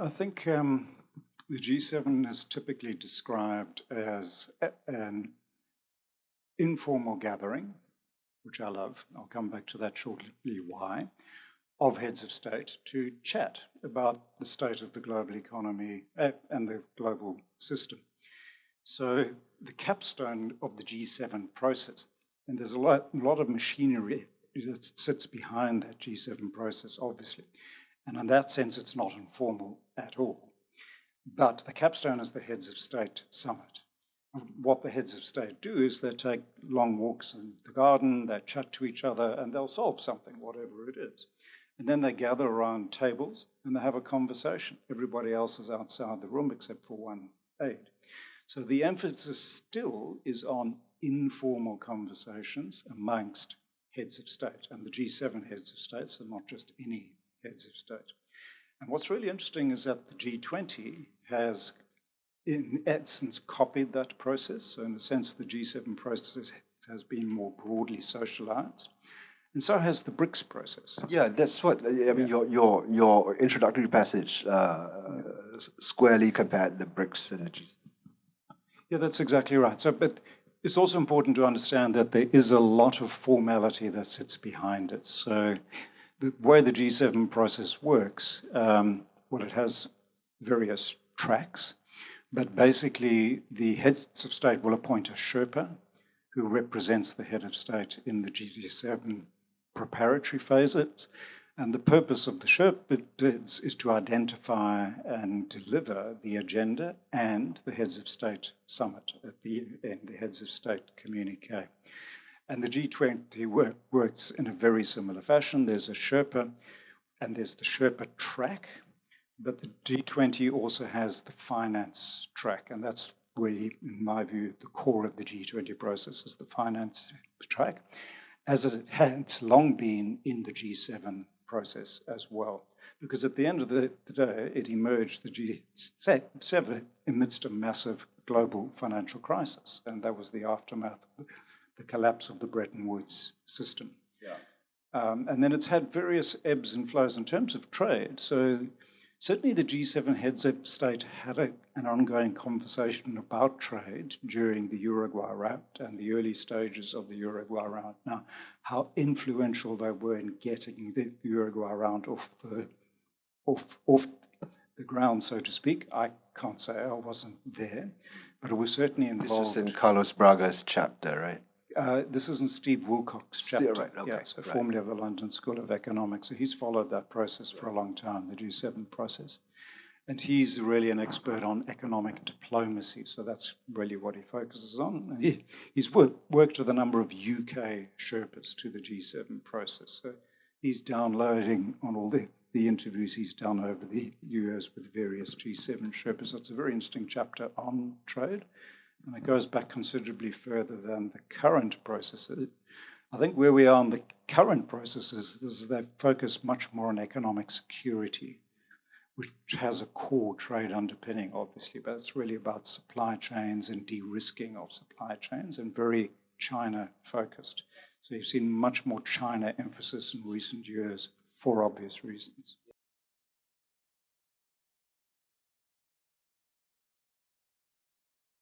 I think the G7 is typically described as an informal gathering, which I love. I'll come back to that shortly why, of heads of state to chat about the state of the global economy and the global system. So the capstone of the G7 process, and there's a lot of machinery that sits behind that G7 process, obviously. And in that sense, it's not informal at all. But the capstone is the Heads of State Summit. What the heads of state do is they take long walks in the garden, they chat to each other, and they'll solve something, whatever it is. And then they gather around tables and they have a conversation. Everybody else is outside the room except for one aide. So the emphasis still is on informal conversations amongst heads of state. And the G7 heads of states are not just any heads of state. And what's really interesting is that the G20 has, in essence, copied that process. So in a sense, the G7 process has been more broadly socialized. And so has the BRICS process. Yeah, that's what, I mean, your introductory passage squarely compared the BRICS and the G7. Yeah, that's exactly right. So, but it's also important to understand that there is a lot of formality that sits behind it. So the way the G7 process works, well, it has various tracks, but basically the heads of state will appoint a Sherpa who represents the head of state in the G7 preparatory phases. And the purpose of the Sherpa is to identify and deliver the agenda and the heads of state summit at the end, the heads of state communique. And the G20 works in a very similar fashion. There's a Sherpa and there's the Sherpa track, but the G20 also has the finance track. And that's really, in my view, the core of the G20 process is the finance track, as it has long been in the G7 process as well. Because at the end of the day, it emerged, the G7, amidst a massive global financial crisis. And that was the aftermath of the collapse of the Bretton Woods system. Yeah. And then it's had various ebbs and flows in terms of trade. So certainly the G7 heads of state had an ongoing conversation about trade during the Uruguay round and the early stages of the Uruguay round. Now, how influential they were in getting the Uruguay round off the ground, so to speak, I can't say. I wasn't there, but it was certainly involved. This was in Carlos Braga's chapter, right? This is in Steve Wilcox's chapter. Right, okay, yeah, so formerly of the London School of Economics. So he's followed that process for a long time, the G7 process. And he's really an expert on economic diplomacy. So that's really what he focuses on. And he's worked with a number of UK Sherpas to the G7 process. So he's downloading on all the interviews he's done over the years with various G7 Sherpas. So it's a very interesting chapter on trade. And it goes back considerably further than the current processes. I think where we are on the current processes is they focus much more on economic security, which has a core trade underpinning, obviously, but it's really about supply chains and de-risking of supply chains and very China-focused. So you've seen much more China emphasis in recent years for obvious reasons.